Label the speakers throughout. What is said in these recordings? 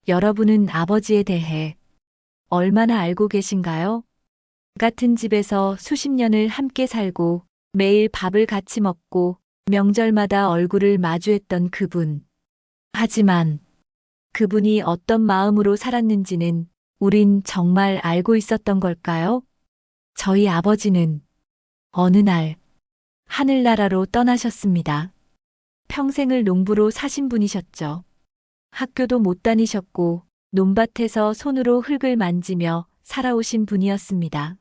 Speaker 1: 여러분은 아버지에 대해 얼마나 알고 계신가요? 같은 집에서 수십 년을 함께 살고 매일 밥을 같이 먹고 명절마다 얼굴을 마주했던 그분. 하지만 그분이 어떤 마음으로 살았는지는 우린 정말 알고 있었던 걸까요? 저희 아버지는 어느 날 하늘나라로 떠나셨습니다. 평생을 농부로 사신 분이셨죠. 학교도 못 다니셨고 논밭에서 손으로 흙을 만지며 살아오신 분이었습니다.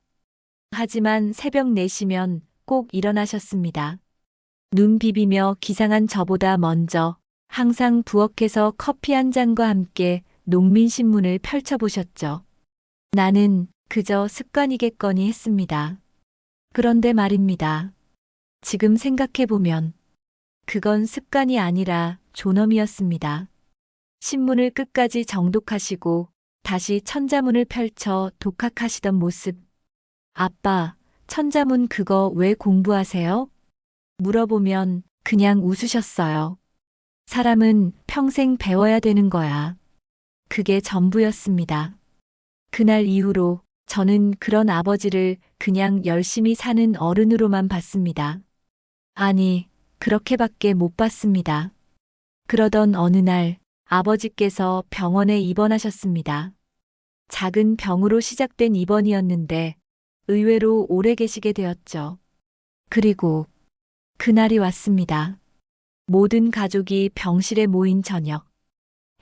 Speaker 1: 하지만 새벽 4시면 꼭 일어나셨습니다. 눈 비비며 기상한 저보다 먼저 항상 부엌에서 커피 한 잔과 함께 농민신문을 펼쳐보셨죠. 나는 그저 습관이겠거니 했습니다. 그런데 말입니다. 지금 생각해보면 그건 습관이 아니라 존엄이었습니다. 신문을 끝까지 정독하시고 다시 천자문을 펼쳐 독학하시던 모습. 아빠, 천자문 그거 왜 공부하세요? 물어보면 그냥 웃으셨어요. 사람은 평생 배워야 되는 거야. 그게 전부였습니다. 그날 이후로 저는 그런 아버지를 그냥 열심히 사는 어른으로만 봤습니다. 아니, 그렇게밖에 못 봤습니다. 그러던 어느 날 아버지께서 병원에 입원하셨습니다. 작은 병으로 시작된 입원이었는데 의외로 오래 계시게 되었죠. 그리고 그날이 왔습니다. 모든 가족이 병실에 모인 저녁.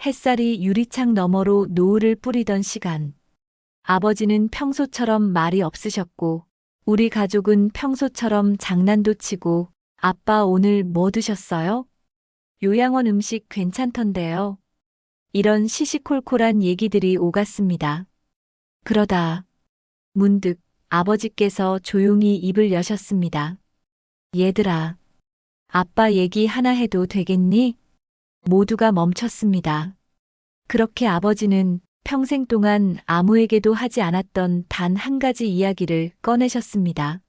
Speaker 1: 햇살이 유리창 너머로 노을을 뿌리던 시간. 아버지는 평소처럼 말이 없으셨고 우리 가족은 평소처럼 장난도 치고 아빠 오늘 뭐 드셨어요? 요양원 음식 괜찮던데요. 이런 시시콜콜한 얘기들이 오갔습니다. 그러다 문득 아버지께서 조용히 입을 여셨습니다. 얘들아, 아빠 얘기 하나 해도 되겠니? 모두가 멈췄습니다. 그렇게 아버지는 평생 동안 아무에게도 하지 않았던 단 한 가지 이야기를 꺼내셨습니다.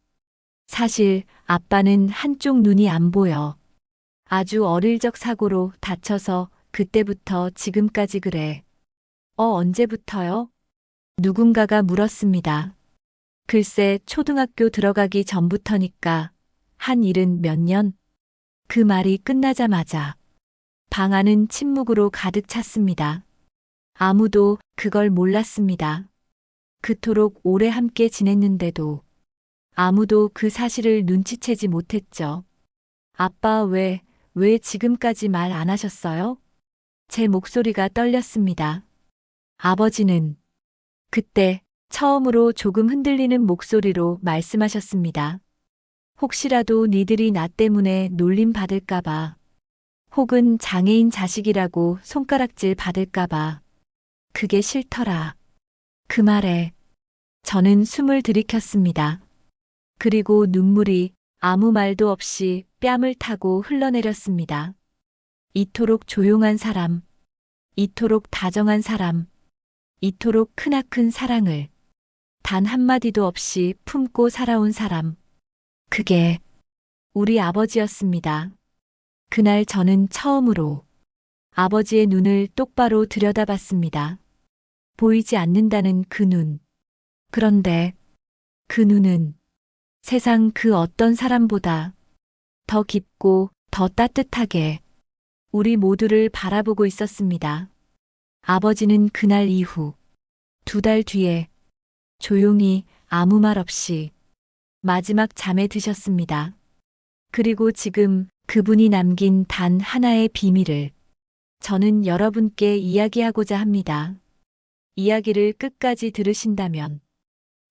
Speaker 1: 사실 아빠는 한쪽 눈이 안 보여. 아주 어릴 적 사고로 다쳐서 그때부터 지금까지 그래. 언제부터요? 누군가가 물었습니다. 글쎄 초등학교 들어가기 전부터니까 한 일은 몇 년? 그 말이 끝나자마자 방 안은 침묵으로 가득 찼습니다. 아무도 그걸 몰랐습니다. 그토록 오래 함께 지냈는데도 아무도 그 사실을 눈치채지 못했죠. 아빠 왜 지금까지 말 안 하셨어요? 제 목소리가 떨렸습니다. 아버지는 그때 처음으로 조금 흔들리는 목소리로 말씀하셨습니다. 혹시라도 니들이 나 때문에 놀림 받을까봐, 혹은 장애인 자식이라고 손가락질 받을까봐, 그게 싫더라. 그 말에 저는 숨을 들이켰습니다. 그리고 눈물이 아무 말도 없이 뺨을 타고 흘러내렸습니다. 이토록 조용한 사람, 이토록 다정한 사람, 이토록 크나큰 사랑을 단 한마디도 없이 품고 살아온 사람. 그게 우리 아버지였습니다. 그날 저는 처음으로 아버지의 눈을 똑바로 들여다봤습니다. 보이지 않는다는 그 눈. 그런데 그 눈은 세상 그 어떤 사람보다 더 깊고 더 따뜻하게 우리 모두를 바라보고 있었습니다. 아버지는 그날 이후 2달 뒤에 조용히 아무 말 없이 마지막 잠에 드셨습니다. 그리고 지금 그분이 남긴 단 하나의 비밀을 저는 여러분께 이야기하고자 합니다. 이야기를 끝까지 들으신다면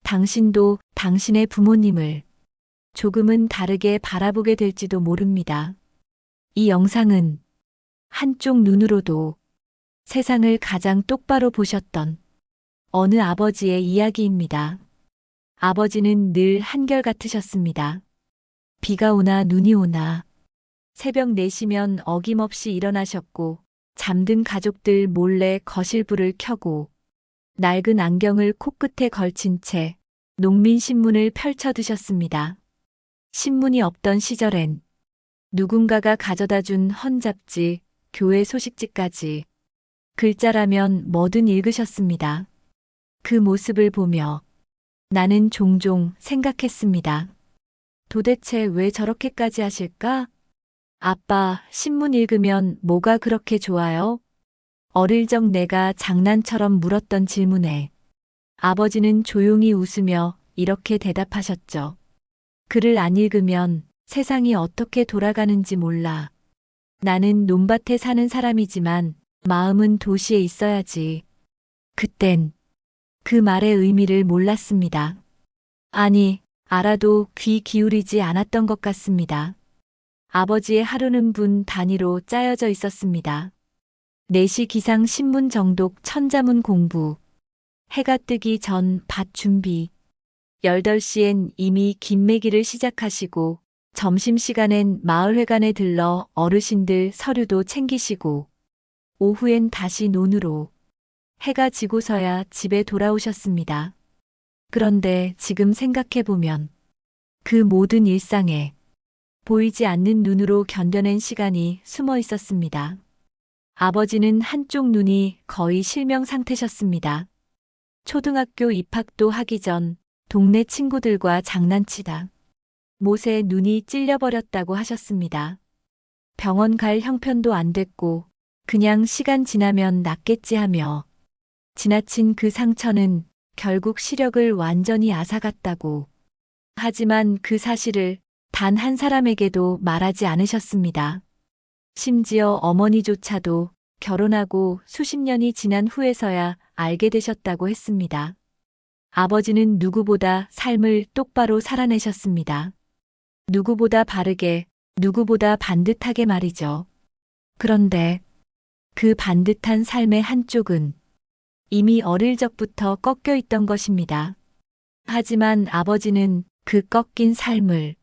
Speaker 1: 당신도 당신의 부모님을 조금은 다르게 바라보게 될지도 모릅니다. 이 영상은 한쪽 눈으로도 세상을 가장 똑바로 보셨던 어느 아버지의 이야기입니다. 아버지는 늘 한결같으셨습니다. 비가 오나 눈이 오나 새벽 4시면 어김없이 일어나셨고 잠든 가족들 몰래 거실불을 켜고 낡은 안경을 코끝에 걸친 채 농민신문을 펼쳐드셨습니다. 신문이 없던 시절엔 누군가가 가져다 준 헌잡지, 교회 소식지까지 글자라면 뭐든 읽으셨습니다. 그 모습을 보며 나는 종종 생각했습니다. 도대체 왜 저렇게까지 하실까? 아빠, 신문 읽으면 뭐가 그렇게 좋아요? 어릴 적 내가 장난처럼 물었던 질문에 아버지는 조용히 웃으며 이렇게 대답하셨죠. 글을 안 읽으면 세상이 어떻게 돌아가는지 몰라. 나는 논밭에 사는 사람이지만 마음은 도시에 있어야지. 그땐 그 말의 의미를 몰랐습니다. 아니, 알아도 귀 기울이지 않았던 것 같습니다. 아버지의 하루는 분 단위로 짜여져 있었습니다. 4시 기상 신문 정독 천자문 공부, 해가 뜨기 전 밭 준비, 8시엔 이미 김매기를 시작하시고 점심시간엔 마을회관에 들러 어르신들 서류도 챙기시고 오후엔 다시 논으로 해가 지고서야 집에 돌아오셨습니다. 그런데 지금 생각해보면 그 모든 일상에 보이지 않는 눈으로 견뎌낸 시간이 숨어 있었습니다. 아버지는 한쪽 눈이 거의 실명 상태셨습니다. 초등학교 입학도 하기 전 동네 친구들과 장난치다 못에 눈이 찔려버렸다고 하셨습니다. 병원 갈 형편도 안 됐고 그냥 시간 지나면 낫겠지 하며 지나친 그 상처는 결국 시력을 완전히 앗아갔다고. 하지만 그 사실을 단 한 사람에게도 말하지 않으셨습니다. 심지어 어머니조차도 결혼하고 수십 년이 지난 후에서야 알게 되셨다고 했습니다. 아버지는 누구보다 삶을 똑바로 살아내셨습니다. 누구보다 바르게, 누구보다 반듯하게 말이죠. 그런데 그 반듯한 삶의 한쪽은 이미 어릴 적부터 꺾여 있던 것입니다. 하지만 아버지는 그 꺾인 삶을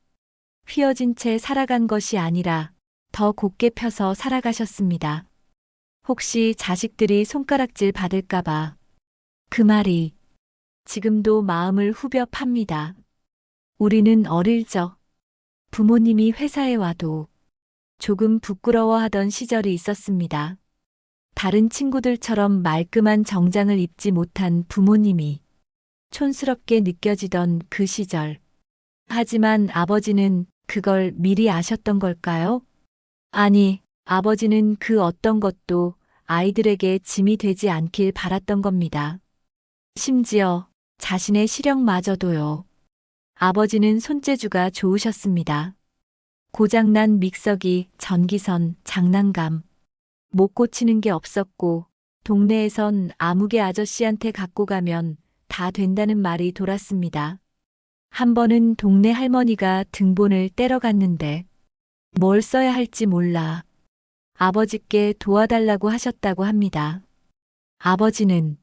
Speaker 1: 휘어진 채 살아간 것이 아니라 더 곧게 펴서 살아가셨습니다. 혹시 자식들이 손가락질 받을까봐 그 말이 지금도 마음을 후벼 팝니다. 우리는 어릴 적 부모님이 회사에 와도 조금 부끄러워하던 시절이 있었습니다. 다른 친구들처럼 말끔한 정장을 입지 못한 부모님이 촌스럽게 느껴지던 그 시절. 하지만 아버지는 그걸 미리 아셨던 걸까요? 아니, 아버지는 그 어떤 것도 아이들에게 짐이 되지 않길 바랐던 겁니다. 심지어 자신의 시력마저도요. 아버지는 손재주가 좋으셨습니다. 고장난 믹서기, 전기선, 장난감. 못 고치는 게 없었고 동네에선 아무개 아저씨한테 갖고 가면 다 된다는 말이 돌았습니다. 한 번은 동네 할머니가 등본을 떼러 갔는데 뭘 써야 할지 몰라 아버지께 도와달라고 하셨다고 합니다. 아버지는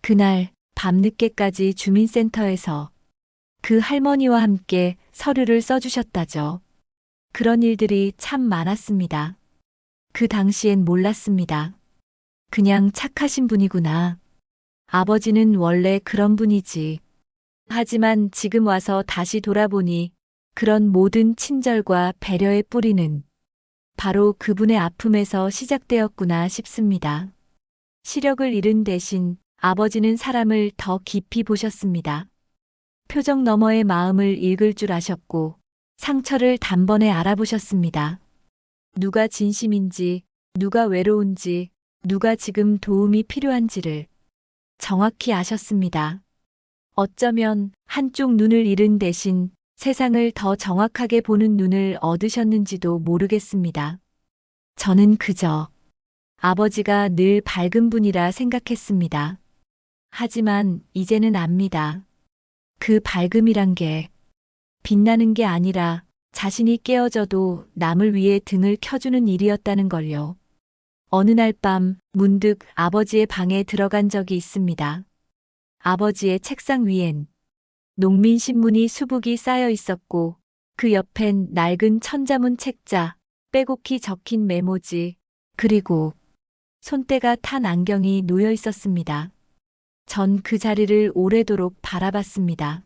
Speaker 1: 그날 밤늦게까지 주민센터에서 그 할머니와 함께 서류를 써주셨다죠. 그런 일들이 참 많았습니다. 그 당시엔 몰랐습니다. 그냥 착하신 분이구나. 아버지는 원래 그런 분이지. 하지만 지금 와서 다시 돌아보니 그런 모든 친절과 배려의 뿌리는 바로 그분의 아픔에서 시작되었구나 싶습니다. 시력을 잃은 대신 아버지는 사람을 더 깊이 보셨습니다. 표정 너머의 마음을 읽을 줄 아셨고 상처를 단번에 알아보셨습니다. 누가 진심인지, 누가 외로운지, 누가 지금 도움이 필요한지를 정확히 아셨습니다. 어쩌면 한쪽 눈을 잃은 대신 세상을 더 정확하게 보는 눈을 얻으셨는지도 모르겠습니다. 저는 그저 아버지가 늘 밝은 분이라 생각했습니다. 하지만 이제는 압니다. 그 밝음이란 게 빛나는 게 아니라 자신이 깨어져도 남을 위해 등을 켜주는 일이었다는 걸요. 어느 날 밤 문득 아버지의 방에 들어간 적이 있습니다. 아버지의 책상 위엔 농민신문이 수북이 쌓여 있었고 그 옆엔 낡은 천자문 책자, 빼곡히 적힌 메모지, 그리고 손때가 탄 안경이 놓여 있었습니다. 전 그 자리를 오래도록 바라봤습니다.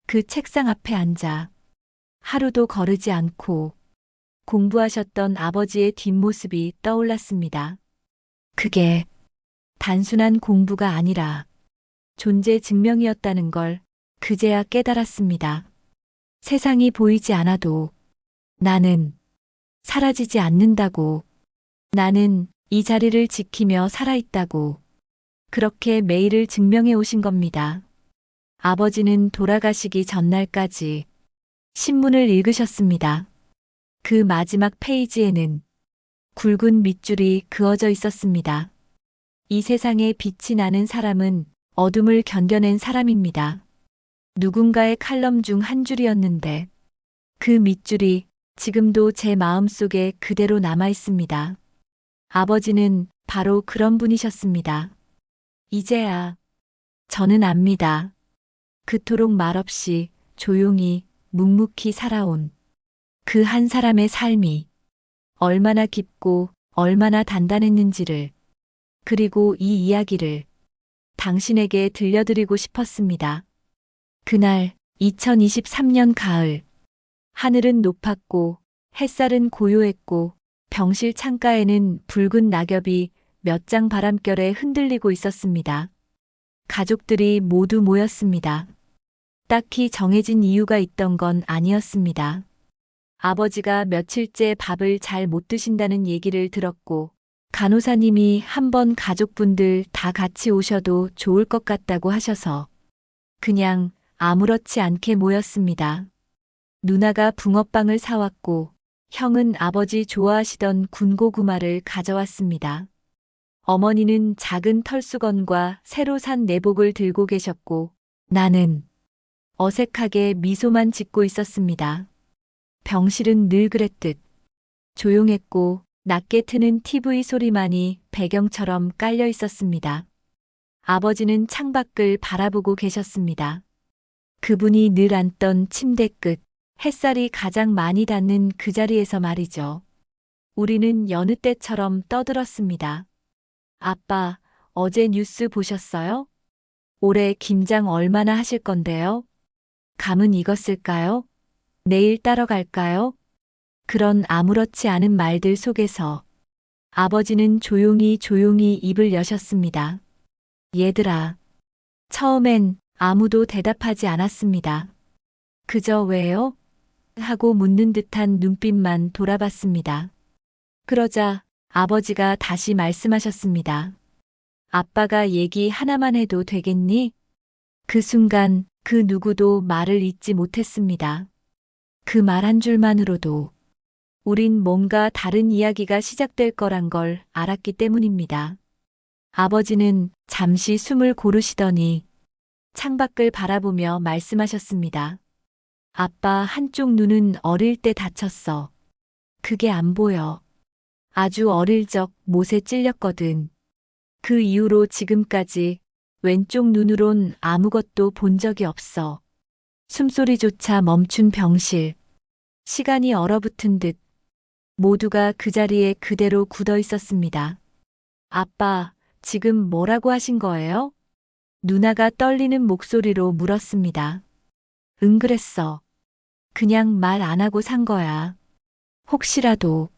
Speaker 1: 그 책상 앞에 앉아 하루도 거르지 않고 공부하셨던 아버지의 뒷모습이 떠올랐습니다. 그게 단순한 공부가 아니라 존재 증명이었다는 걸 그제야 깨달았습니다. 세상이 보이지 않아도 나는 사라지지 않는다고, 나는 이 자리를 지키며 살아있다고, 그렇게 매일을 증명해 오신 겁니다. 아버지는 돌아가시기 전날까지 신문을 읽으셨습니다. 그 마지막 페이지에는 굵은 밑줄이 그어져 있었습니다. 이 세상에 빛이 나는 사람은 어둠을 견뎌낸 사람입니다. 누군가의 칼럼 중 한 줄이었는데 그 밑줄이 지금도 제 마음속에 그대로 남아 있습니다. 아버지는 바로 그런 분이셨습니다. 이제야 저는 압니다. 그토록 말없이 조용히 묵묵히 살아온 그 한 사람의 삶이 얼마나 깊고 얼마나 단단했는지를, 그리고 이 이야기를 당신에게 들려드리고 싶었습니다. 그날 2023년 가을, 하늘은 높았고 햇살은 고요했고 병실 창가에는 붉은 낙엽이 몇 장 바람결에 흔들리고 있었습니다. 가족들이 모두 모였습니다. 딱히 정해진 이유가 있던 건 아니었습니다. 아버지가 며칠째 밥을 잘 못 드신다는 얘기를 들었고, 간호사님이 한번 가족분들 다 같이 오셔도 좋을 것 같다고 하셔서 그냥 아무렇지 않게 모였습니다. 누나가 붕어빵을 사왔고, 형은 아버지 좋아하시던 군고구마를 가져왔습니다. 어머니는 작은 털수건과 새로 산 내복을 들고 계셨고, 나는 어색하게 미소만 짓고 있었습니다. 병실은 늘 그랬듯 조용했고 낮게 트는 TV 소리만이 배경처럼 깔려 있었습니다. 아버지는 창밖을 바라보고 계셨습니다. 그분이 늘 앉던 침대 끝, 햇살이 가장 많이 닿는 그 자리에서 말이죠. 우리는 여느 때처럼 떠들었습니다. 아빠, 어제 뉴스 보셨어요? 올해 김장 얼마나 하실 건데요? 감은 익었을까요? 내일 따러 갈까요? 그런 아무렇지 않은 말들 속에서 아버지는 조용히 입을 여셨습니다. 얘들아. 처음엔 아무도 대답하지 않았습니다. 그저 왜요? 하고 묻는 듯한 눈빛만 돌아봤습니다. 그러자 아버지가 다시 말씀하셨습니다. 아빠가 얘기 하나만 해도 되겠니? 그 순간 그 누구도 말을 잇지 못했습니다. 그 말 한 줄만으로도 우린 뭔가 다른 이야기가 시작될 거란 걸 알았기 때문입니다. 아버지는 잠시 숨을 고르시더니 창밖을 바라보며 말씀하셨습니다. 아빠 한쪽 눈은 어릴 때 다쳤어. 그게 안 보여. 아주 어릴 적 못에 찔렸거든. 그 이후로 지금까지 왼쪽 눈으론 아무것도 본 적이 없어. 숨소리조차 멈춘 병실. 시간이 얼어붙은 듯 모두가 그 자리에 그대로 굳어 있었습니다. 아빠, 지금 뭐라고 하신 거예요? 누나가 떨리는 목소리로 물었습니다. 응, 그랬어. 그냥 말 안 하고 산 거야. 혹시라도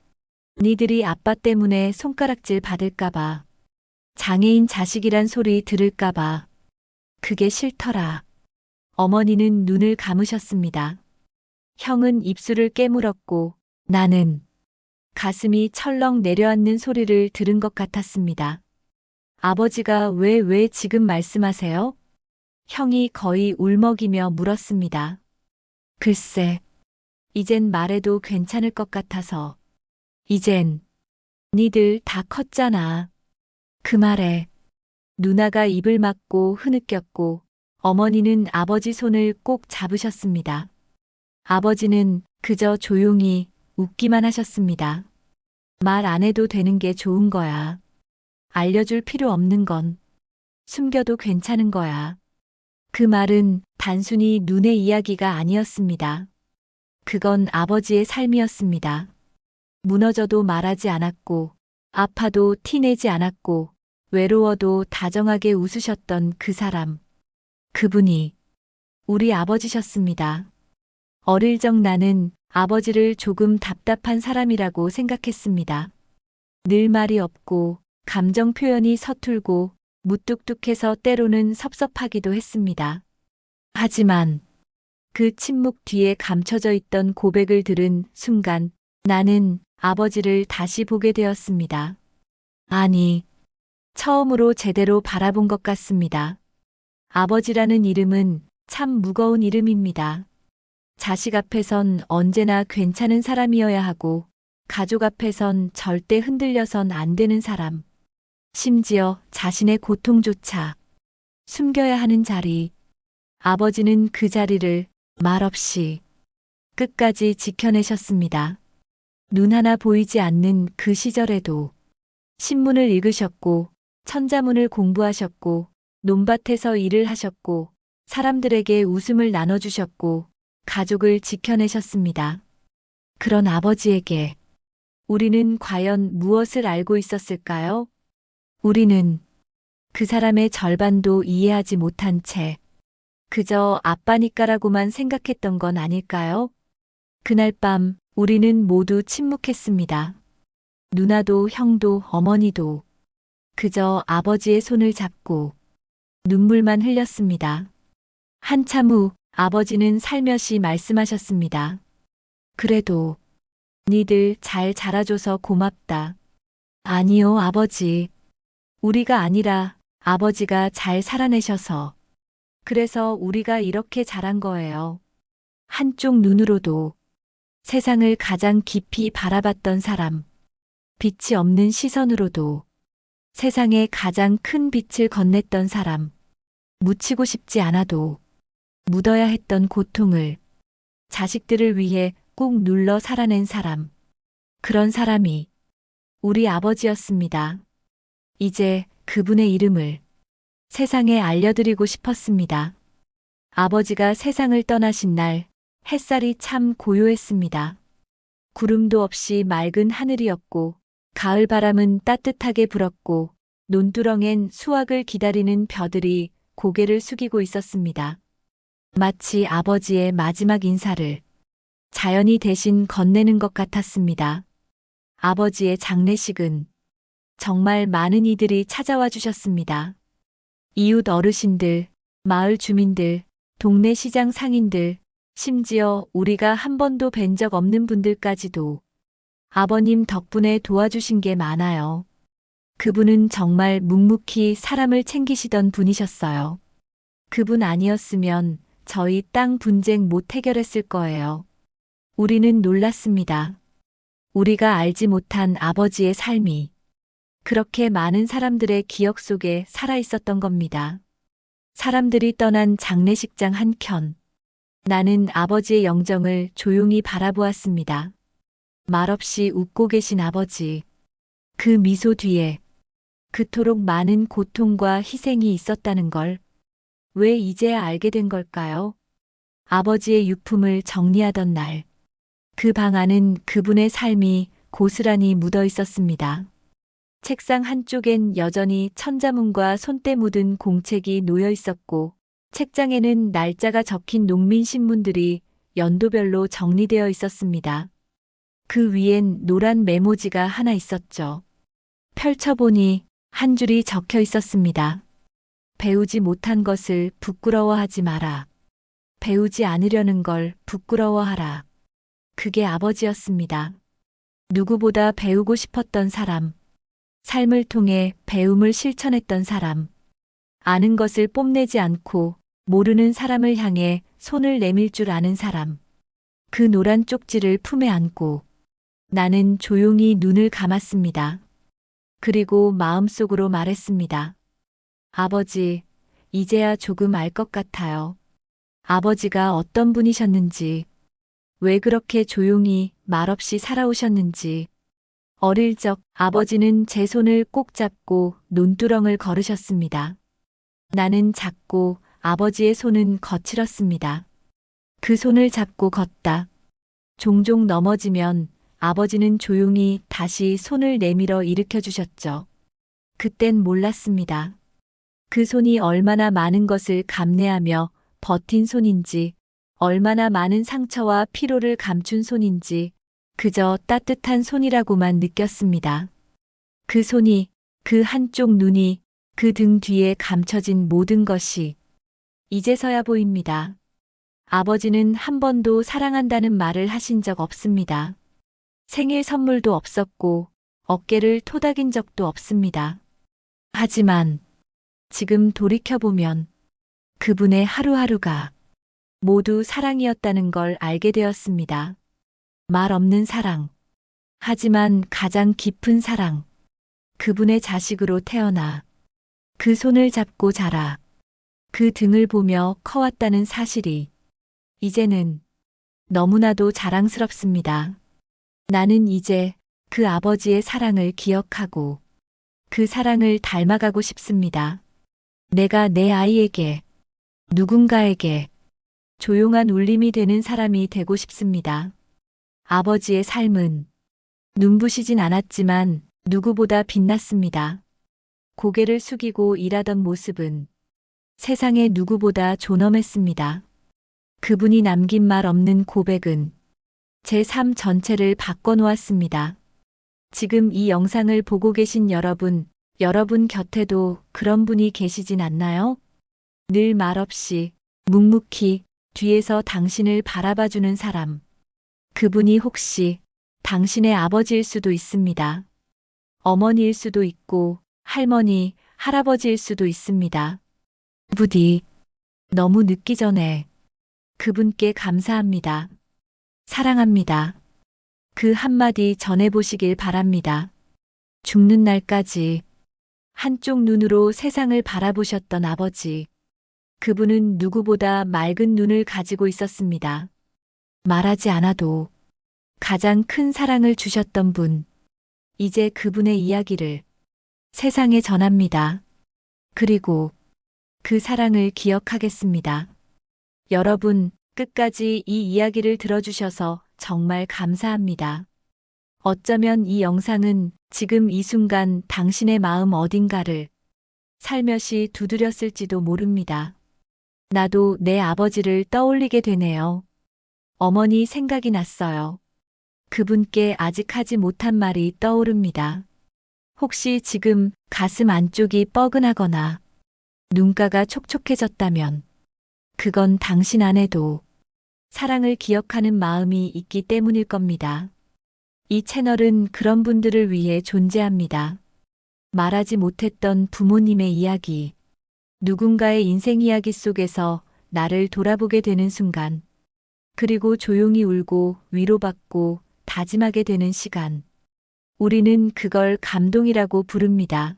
Speaker 1: 니들이 아빠 때문에 손가락질 받을까봐, 장애인 자식이란 소리 들을까봐. 그게 싫더라. 어머니는 눈을 감으셨습니다. 형은 입술을 깨물었고 나는 가슴이 철렁 내려앉는 소리를 들은 것 같았습니다. 아버지가 왜 지금 말씀하세요? 형이 거의 울먹이며 물었습니다. 글쎄, 이젠 말해도 괜찮을 것 같아서. 이젠 니들 다 컸잖아. 그 말에 누나가 입을 막고 흐느꼈고 어머니는 아버지 손을 꼭 잡으셨습니다. 아버지는 그저 조용히 웃기만 하셨습니다. 말 안 해도 되는 게 좋은 거야. 알려줄 필요 없는 건 숨겨도 괜찮은 거야. 그 말은 단순히 눈의 이야기가 아니었습니다. 그건 아버지의 삶이었습니다. 무너져도 말하지 않았고, 아파도 티내지 않았고, 외로워도 다정하게 웃으셨던 그 사람. 그분이 우리 아버지셨습니다. 어릴 적 나는 아버지를 조금 답답한 사람이라고 생각했습니다. 늘 말이 없고 감정 표현이 서툴고 무뚝뚝해서 때로는 섭섭하기도 했습니다. 하지만 그 침묵 뒤에 감춰져 있던 고백을 들은 순간 나는 아버지를 다시 보게 되었습니다. 아니, 처음으로 제대로 바라본 것 같습니다. 아버지라는 이름은 참 무거운 이름입니다. 자식 앞에선 언제나 괜찮은 사람이어야 하고, 가족 앞에선 절대 흔들려선 안 되는 사람. 심지어 자신의 고통조차 숨겨야 하는 자리. 아버지는 그 자리를 말없이 끝까지 지켜내셨습니다. 눈 하나 보이지 않는 그 시절에도 신문을 읽으셨고, 천자문을 공부하셨고, 논밭에서 일을 하셨고, 사람들에게 웃음을 나눠주셨고, 가족을 지켜내셨습니다. 그런 아버지에게 우리는 과연 무엇을 알고 있었을까요? 우리는 그 사람의 절반도 이해하지 못한 채 그저 아빠니까라고만 생각했던 건 아닐까요? 그날 밤 우리는 모두 침묵했습니다. 누나도 형도 어머니도 그저 아버지의 손을 잡고 눈물만 흘렸습니다. 한참 후 아버지는 살며시 말씀하셨습니다. 그래도 니들 잘 자라줘서 고맙다. 아니요, 아버지. 우리가 아니라 아버지가 잘 살아내셔서. 그래서 우리가 이렇게 자란 거예요. 한쪽 눈으로도 세상을 가장 깊이 바라봤던 사람. 빛이 없는 시선으로도 세상에 가장 큰 빛을 건넸던 사람. 묻히고 싶지 않아도 묻어야 했던 고통을 자식들을 위해 꾹 눌러 살아낸 사람. 그런 사람이 우리 아버지였습니다. 이제 그분의 이름을 세상에 알려드리고 싶었습니다. 아버지가 세상을 떠나신 날 햇살이 참 고요했습니다. 구름도 없이 맑은 하늘이었고 가을 바람은 따뜻하게 불었고 논두렁엔 수확을 기다리는 벼들이 고개를 숙이고 있었습니다. 마치 아버지의 마지막 인사를 자연이 대신 건네는 것 같았습니다. 아버지의 장례식은 정말 많은 이들이 찾아와 주셨습니다. 이웃 어르신들, 마을 주민들, 동네 시장 상인들, 심지어 우리가 한 번도 뵌 적 없는 분들까지도 아버님 덕분에 도와주신 게 많아요. 그분은 정말 묵묵히 사람을 챙기시던 분이셨어요. 그분 아니었으면 저희 땅 분쟁 못 해결했을 거예요. 우리는 놀랐습니다. 우리가 알지 못한 아버지의 삶이 그렇게 많은 사람들의 기억 속에 살아 있었던 겁니다. 사람들이 떠난 장례식장 한켠. 나는 아버지의 영정을 조용히 바라보았습니다. 말없이 웃고 계신 아버지. 그 미소 뒤에 그토록 많은 고통과 희생이 있었다는 걸 왜 이제야 알게 된 걸까요? 아버지의 유품을 정리하던 날, 그 방 안은 그분의 삶이 고스란히 묻어 있었습니다. 책상 한쪽엔 여전히 천자문과 손때 묻은 공책이 놓여 있었고, 책장에는 날짜가 적힌 농민신문들이 연도별로 정리되어 있었습니다. 그 위엔 노란 메모지가 하나 있었죠. 펼쳐보니 한 줄이 적혀 있었습니다. 배우지 못한 것을 부끄러워하지 마라. 배우지 않으려는 걸 부끄러워하라. 그게 아버지였습니다. 누구보다 배우고 싶었던 사람. 삶을 통해 배움을 실천했던 사람. 아는 것을 뽐내지 않고 모르는 사람을 향해 손을 내밀 줄 아는 사람. 그 노란 쪽지를 품에 안고 나는 조용히 눈을 감았습니다. 그리고 마음속으로 말했습니다. 아버지, 이제야 조금 알 것 같아요. 아버지가 어떤 분이셨는지, 왜 그렇게 조용히 말없이 살아오셨는지. 어릴 적 아버지는 제 손을 꼭 잡고 논두렁을 걸으셨습니다. 나는 작고 아버지의 손은 거칠었습니다. 그 손을 잡고 걷다. 종종 넘어지면 아버지는 조용히 다시 손을 내밀어 일으켜 주셨죠. 그땐 몰랐습니다. 그 손이 얼마나 많은 것을 감내하며 버틴 손인지, 얼마나 많은 상처와 피로를 감춘 손인지, 그저 따뜻한 손이라고만 느꼈습니다. 그 손이 그 한쪽 눈이, 그 등 뒤에 감춰진 모든 것이 이제서야 보입니다. 아버지는 한 번도 사랑한다는 말을 하신 적 없습니다. 생일 선물도 없었고 어깨를 토닥인 적도 없습니다. 하지만 지금 돌이켜보면 그분의 하루하루가 모두 사랑이었다는 걸 알게 되었습니다. 말 없는 사랑. 하지만 가장 깊은 사랑. 그분의 자식으로 태어나 그 손을 잡고 자라 그 등을 보며 커왔다는 사실이 이제는 너무나도 자랑스럽습니다. 나는 이제 그 아버지의 사랑을 기억하고 그 사랑을 닮아가고 싶습니다. 내가 내 아이에게, 누군가에게 조용한 울림이 되는 사람이 되고 싶습니다. 아버지의 삶은 눈부시진 않았지만 누구보다 빛났습니다. 고개를 숙이고 일하던 모습은 세상의 누구보다 존엄했습니다. 그분이 남긴 말 없는 고백은 제 삶 전체를 바꿔놓았습니다. 지금 이 영상을 보고 계신 여러분, 여러분 곁에도 그런 분이 계시진 않나요? 늘 말없이 묵묵히 뒤에서 당신을 바라봐주는 사람. 그분이 혹시 당신의 아버지일 수도 있습니다. 어머니일 수도 있고 할머니, 할아버지일 수도 있습니다. 부디 너무 늦기 전에 그분께 감사합니다. 사랑합니다. 그 한마디 전해보시길 바랍니다. 죽는 날까지 한쪽 눈으로 세상을 바라보셨던 아버지. 그분은 누구보다 맑은 눈을 가지고 있었습니다. 말하지 않아도 가장 큰 사랑을 주셨던 분. 이제 그분의 이야기를 세상에 전합니다. 그리고 그 사랑을 기억하겠습니다. 여러분, 끝까지 이 이야기를 들어주셔서 정말 감사합니다. 어쩌면 이 영상은 지금 이 순간 당신의 마음 어딘가를 살며시 두드렸을지도 모릅니다. 나도 내 아버지를 떠올리게 되네요. 어머니 생각이 났어요. 그분께 아직 하지 못한 말이 떠오릅니다. 혹시 지금 가슴 안쪽이 뻐근하거나 눈가가 촉촉해졌다면 그건 당신 안에도 사랑을 기억하는 마음이 있기 때문일 겁니다. 이 채널은 그런 분들을 위해 존재합니다. 말하지 못했던 부모님의 이야기, 누군가의 인생 이야기 속에서 나를 돌아보게 되는 순간, 그리고 조용히 울고 위로받고 다짐하게 되는 시간. 우리는 그걸 감동이라고 부릅니다.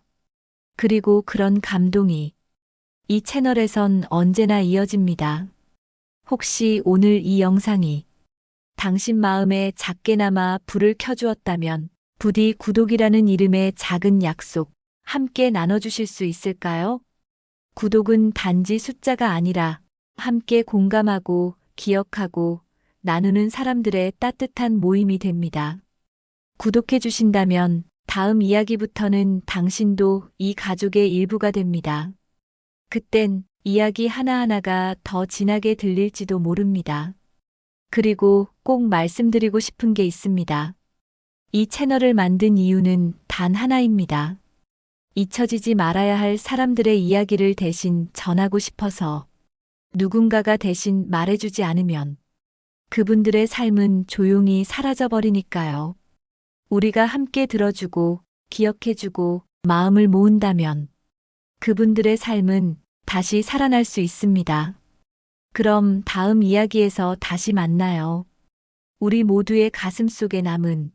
Speaker 1: 그리고 그런 감동이 이 채널에선 언제나 이어집니다. 혹시 오늘 이 영상이 당신 마음에 작게나마 불을 켜주었다면 부디 구독이라는 이름의 작은 약속 함께 나눠주실 수 있을까요? 구독은 단지 숫자가 아니라 함께 공감하고 기억하고 나누는 사람들의 따뜻한 모임이 됩니다. 구독해 주신다면 다음 이야기부터는 당신도 이 가족의 일부가 됩니다. 그땐 이야기 하나하나가 더 진하게 들릴지도 모릅니다. 그리고 꼭 말씀드리고 싶은 게 있습니다. 이 채널을 만든 이유는 단 하나입니다. 잊혀지지 말아야 할 사람들의 이야기를 대신 전하고 싶어서 누군가가 대신 말해주지 않으면 그분들의 삶은 조용히 사라져버리니까요. 우리가 함께 들어주고 기억해주고 마음을 모은다면 그분들의 삶은 다시 살아날 수 있습니다. 그럼 다음 이야기에서 다시 만나요. 우리 모두의 가슴 속에 남은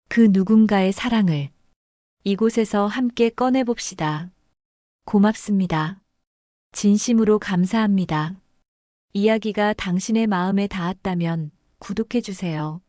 Speaker 1: 그 누군가의 사랑을 이곳에서 함께 꺼내봅시다. 고맙습니다. 진심으로 감사합니다. 이야기가 당신의 마음에 닿았다면 구독해주세요.